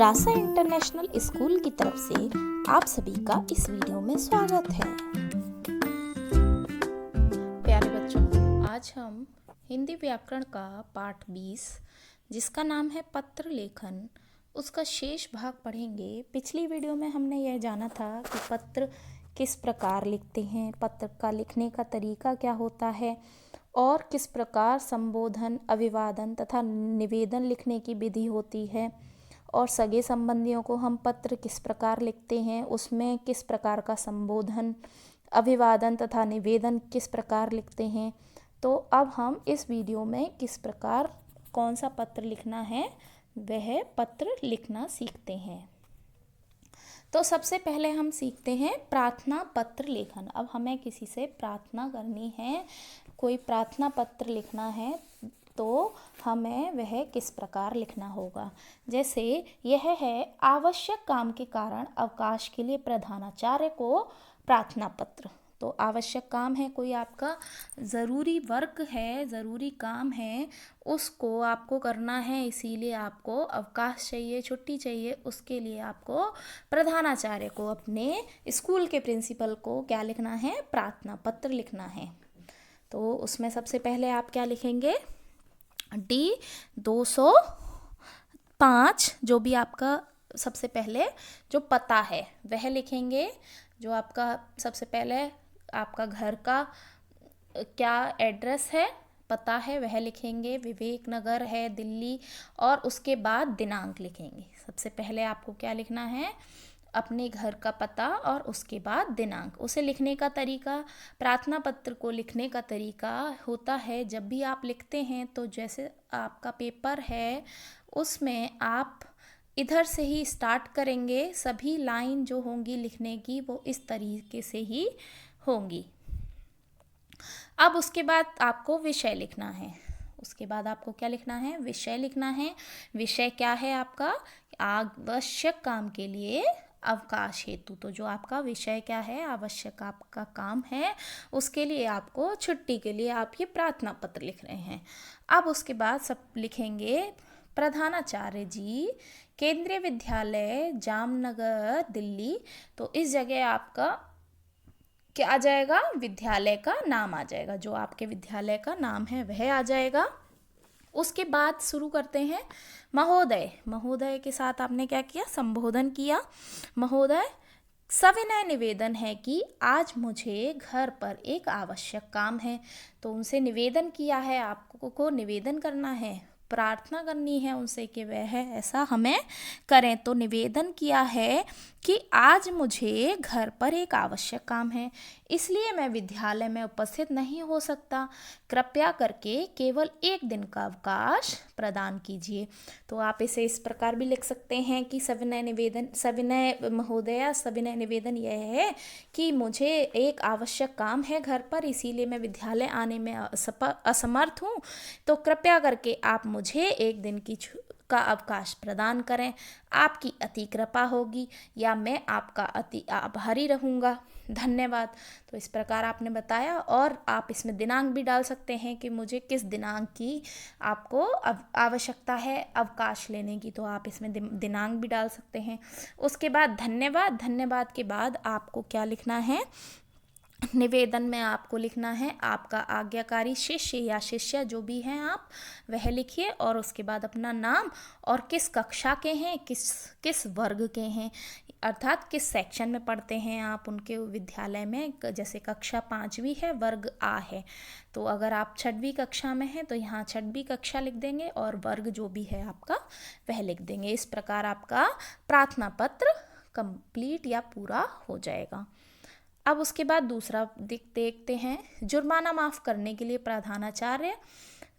रासा international school की तरफ से आप सभी का इस वीडियो में स्वागत है। प्यारे बच्चों, आज हम हिंदी व्याकरण का पाठ 20 जिसका नाम है पत्र लेखन, उसका शेष भाग पढ़ेंगे। पिछली वीडियो में हमने यह जाना था कि पत्र किस प्रकार लिखते हैं, पत्र का लिखने का तरीका क्या होता है और किस प्रकार संबोधन, अभिवादन तथा निवेदन लिखने की विधि होती है, और सगे संबंधियों को हम पत्र किस प्रकार लिखते हैं, उसमें किस प्रकार का संबोधन, अभिवादन तथा निवेदन किस प्रकार लिखते हैं। तो अब हम इस वीडियो में किस प्रकार कौन सा पत्र लिखना है वह पत्र लिखना सीखते हैं। तो सबसे पहले हम सीखते हैं प्रार्थना पत्र लेखन। अब हमें किसी से प्रार्थना करनी है, कोई प्रार्थना पत्र लिखना है, तो हमें वह किस प्रकार लिखना होगा। जैसे यह है, आवश्यक काम के कारण अवकाश के लिए प्रधानाचार्य को प्रार्थना पत्र। तो आवश्यक काम है, कोई आपका ज़रूरी वर्क है, ज़रूरी काम है, उसको आपको करना है, इसीलिए आपको अवकाश चाहिए, छुट्टी चाहिए। उसके लिए आपको प्रधानाचार्य को, अपने स्कूल के प्रिंसिपल को क्या लिखना है, प्रार्थना पत्र लिखना है। तो उसमें सबसे पहले आप क्या लिखेंगे, D205 जो भी आपका सबसे पहले जो पता है वह लिखेंगे। जो आपका सबसे पहले आपका घर का क्या एड्रेस है, पता है, वह लिखेंगे। विवेक नगर है, दिल्ली। और उसके बाद दिनांक लिखेंगे। सबसे पहले आपको क्या लिखना है, अपने घर का पता और उसके बाद दिनांक। उसे लिखने का तरीका, प्रार्थना पत्र को लिखने का तरीका होता है, जब भी आप लिखते हैं तो जैसे आपका पेपर है उसमें आप इधर से ही स्टार्ट करेंगे। सभी लाइन जो होंगी लिखने की वो इस तरीके से ही होंगी। अब उसके बाद आपको विषय लिखना है। उसके बाद आपको क्या लिखना है, विषय लिखना है। विषय क्या है आपका, आवश्यक काम के लिए अवकाश हेतु। तो जो आपका विषय क्या है, आवश्यक आपका काम है, उसके लिए आपको छुट्टी के लिए आप ये प्रार्थना पत्र लिख रहे हैं। अब उसके बाद सब लिखेंगे, प्रधानाचार्य जी, केंद्रीय विद्यालय जामनगर दिल्ली। तो इस जगह आपका क्या आ जाएगा, विद्यालय का नाम आ जाएगा, जो आपके विद्यालय का नाम है वह आ जाएगा। उसके बाद शुरू करते हैं महोदय। महोदय के साथ आपने क्या किया, संबोधन किया। महोदय, सविनय निवेदन है कि आज मुझे घर पर एक आवश्यक काम है। तो उनसे निवेदन किया है, आपको निवेदन करना है, प्रार्थना करनी है उनसे कि वह ऐसा हमें करें। तो निवेदन किया है कि आज मुझे घर पर एक आवश्यक काम है, इसलिए मैं विद्यालय में उपस्थित नहीं हो सकता। कृपया करके केवल एक दिन का अवकाश प्रदान कीजिए। तो आप इसे इस प्रकार भी लिख सकते हैं कि सविनय निवेदन, सविनय महोदया, सविनय निवेदन यह है कि मुझे एक आवश्यक काम है घर पर, इसीलिए मैं विद्यालय आने में असमर्थ हूँ। तो कृपया करके आप मुझे एक दिन का अवकाश प्रदान करें। आपकी अति कृपा होगी या मैं आपका अति आभारी रहूँगा। धन्यवाद। तो इस प्रकार आपने बताया, और आप इसमें दिनांक भी डाल सकते हैं कि मुझे किस दिनांक की आपको आवश्यकता है अवकाश लेने की। तो आप इसमें दिनांक भी डाल सकते हैं। उसके बाद धन्यवाद। धन्यवाद के बाद आपको क्या लिखना है, निवेदन में आपको लिखना है आपका आज्ञाकारी शिष्य या शिष्या जो भी हैं आप वह लिखिए। और उसके बाद अपना नाम और किस कक्षा के हैं, किस वर्ग के हैं, अर्थात किस सेक्शन में पढ़ते हैं आप उनके विद्यालय में। जैसे कक्षा 5वीं है, वर्ग आ है, तो अगर आप 6वीं कक्षा में हैं तो यहाँ 6वीं कक्षा लिख देंगे और वर्ग जो भी है आपका वह लिख देंगे। इस प्रकार आपका प्रार्थना पत्र कंप्लीट या पूरा हो जाएगा। अब उसके बाद दूसरा देखते हैं, जुर्माना माफ़ करने के लिए प्रधानाचार्य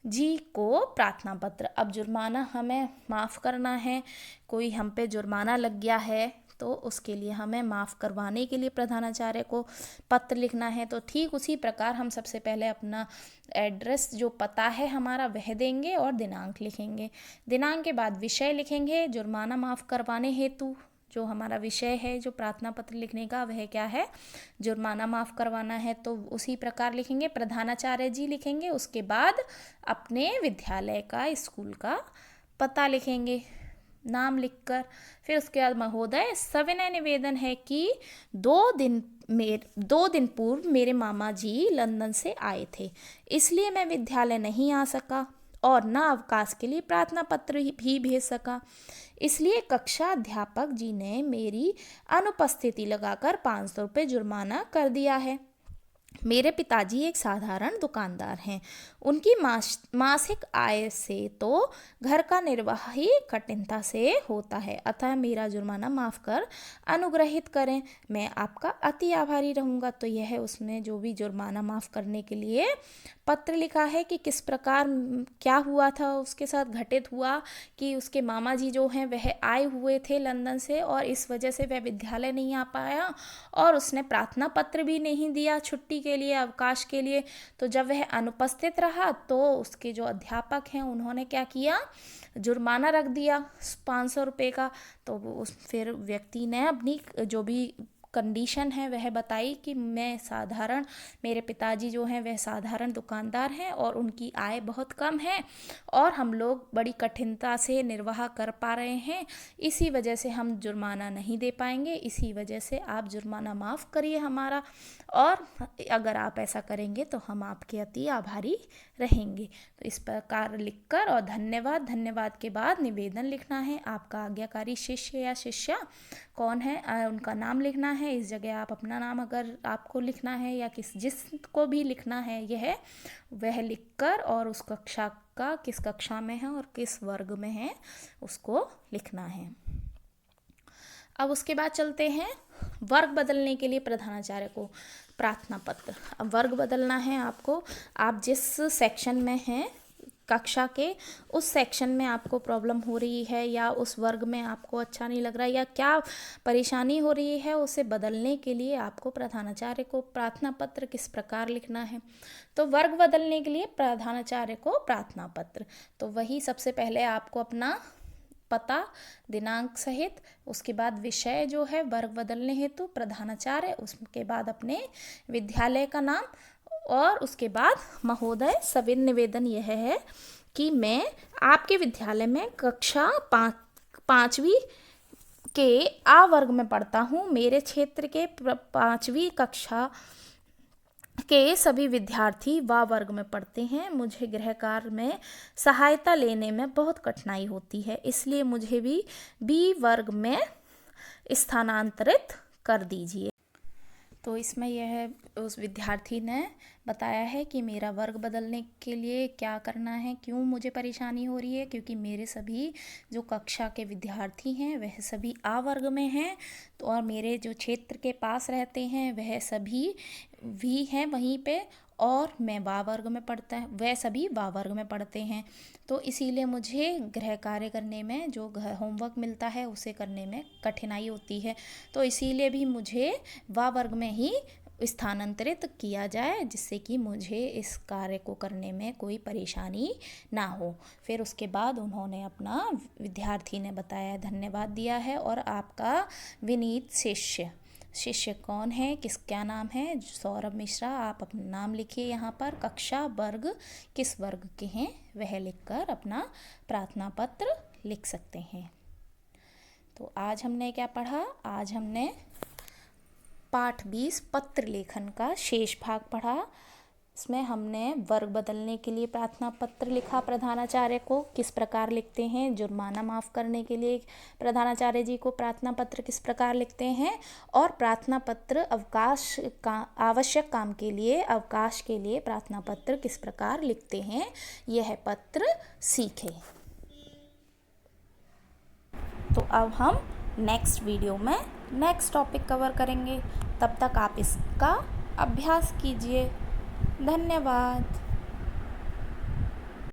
जी को प्रार्थना पत्र। अब जुर्माना हमें माफ़ करना है, कोई हम पे जुर्माना लग गया है तो उसके लिए हमें माफ़ करवाने के लिए प्रधानाचार्य को पत्र लिखना है। तो ठीक उसी प्रकार हम सबसे पहले अपना एड्रेस, जो पता है हमारा, वह देंगे और दिनांक लिखेंगे। दिनांक के बाद विषय लिखेंगे, जुर्माना माफ़ करवाने हेतु जो हमारा विषय है जो प्रार्थना पत्र लिखने का वह क्या है, जुर्माना माफ़ करवाना है। तो उसी प्रकार लिखेंगे, प्रधानाचार्य जी लिखेंगे। उसके बाद अपने विद्यालय का, स्कूल का पता लिखेंगे। नाम लिखकर। फिर उसके बाद महोदय सविनय निवेदन है कि 2 दिन पूर्व मेरे मामा जी लंदन से आए थे, इसलिए मैं विद्यालय नहीं आ सका और न अवकाश के लिए प्रार्थना पत्र भी भेज सका। इसलिए कक्षा अध्यापक जी ने मेरी अनुपस्थिति लगाकर 500 रुपये जुर्माना कर दिया है। मेरे पिताजी एक साधारण दुकानदार हैं। उनकी मासिक आय से तो घर का निर्वाह ही कठिनता से होता है, अतः मेरा जुर्माना माफ़ कर अनुग्रहित करें, मैं आपका अति आभारी रहूँगा। तो यह उसने जो भी जुर्माना माफ़ करने के लिए पत्र लिखा है कि किस प्रकार क्या हुआ था उसके साथ, घटित हुआ कि उसके मामा जी जो हैं वह आए हुए थे लंदन से और इस वजह से वह विद्यालय नहीं आ पाया और उसने प्रार्थना पत्र भी नहीं दिया छुट्टी के लिए, अवकाश के लिए। तो जब वह अनुपस्थित रहा तो उसके जो अध्यापक हैं उन्होंने क्या किया, जुर्माना रख दिया 500 रुपये का। तो फिर व्यक्ति ने अपनी जो भी कंडीशन है वह बताई कि मेरे पिताजी जो हैं वह साधारण दुकानदार हैं और उनकी आय बहुत कम है और हम लोग बड़ी कठिनता से निर्वाह कर पा रहे हैं, इसी वजह से हम जुर्माना नहीं दे पाएंगे, इसी वजह से आप जुर्माना माफ़ करिए हमारा, और अगर आप ऐसा करेंगे तो हम आपके अति आभारी रहेंगे। तो इस प्रकार लिखकर और धन्यवाद के बाद निवेदन लिखना है। आपका आज्ञाकारी शिष्य या शिष्या कौन है उनका नाम लिखना है। इस जगह आप अपना नाम अगर आपको लिखना है या जिसको भी लिखना है यह वह लिखकर और उस कक्षा का किस कक्षा में है और किस वर्ग में है उसको लिखना है। अब उसके बाद चलते हैं वर्ग बदलने के लिए प्रधानाचार्य को प्रार्थना पत्र। अब वर्ग बदलना है आपको, आप जिस सेक्शन में हैं कक्षा के उस सेक्शन में आपको प्रॉब्लम हो रही है या उस वर्ग में आपको अच्छा नहीं लग रहा है या क्या परेशानी हो रही है, उसे बदलने के लिए आपको प्रधानाचार्य को प्रार्थना पत्र किस प्रकार लिखना है। तो वर्ग बदलने के लिए प्रधानाचार्य को प्रार्थना पत्र, तो वही सबसे पहले आपको अपना पता दिनांक सहित, उसके बाद विषय जो है वर्ग बदलने हेतु प्रधानाचार्य, उसके बाद अपने विद्यालय का नाम और उसके बाद महोदय सविनय निवेदन यह है कि मैं आपके विद्यालय में कक्षा 5वीं के आ वर्ग में पढ़ता हूँ। मेरे क्षेत्र के 5वीं कक्षा के सभी विद्यार्थी व वर्ग में पढ़ते हैं। मुझे गृह कार्य में सहायता लेने में बहुत कठिनाई होती है, इसलिए मुझे भी बी वर्ग में स्थानांतरित कर दीजिए। तो इसमें यह उस विद्यार्थी ने बताया है कि मेरा वर्ग बदलने के लिए क्या करना है, क्यों मुझे परेशानी हो रही है, क्योंकि मेरे सभी जो कक्षा के विद्यार्थी हैं वह सभी आ वर्ग में हैं, तो और मेरे जो क्षेत्र के पास रहते हैं वह सभी भी हैं वहीं पे, और मैं वह सभी वा वर्ग में पढ़ते हैं। तो इसीलिए मुझे गृह कार्य करने में जो होमवर्क मिलता है उसे करने में कठिनाई होती है, तो इसीलिए भी मुझे वा वर्ग में ही स्थानांतरित किया जाए, जिससे कि मुझे इस कार्य को करने में कोई परेशानी ना हो। फिर उसके बाद उन्होंने अपना विद्यार्थी ने बताया, धन्यवाद दिया है और आपका विनीत शिष्य कौन है, क्या नाम है, सौरभ मिश्रा, आप अपना नाम लिखिए यहाँ पर, कक्षा वर्ग किस वर्ग के हैं वह लिखकर अपना प्रार्थना पत्र लिख सकते हैं। तो आज हमने क्या पढ़ा, आज हमने पाठ 20 पत्र लेखन का शेष भाग पढ़ा। इसमें हमने वर्ग बदलने के लिए प्रार्थना पत्र लिखा प्रधानाचार्य को, किस प्रकार लिखते हैं, जुर्माना माफ़ करने के लिए प्रधानाचार्य जी को प्रार्थना पत्र किस प्रकार लिखते हैं, और प्रार्थना पत्र आवश्यक काम के लिए अवकाश के लिए प्रार्थना पत्र किस प्रकार लिखते हैं, यह पत्र सीखे। तो अब हम नेक्स्ट वीडियो में नेक्स्ट टॉपिक कवर करेंगे, तब तक आप इसका अभ्यास कीजिए। धन्यवाद।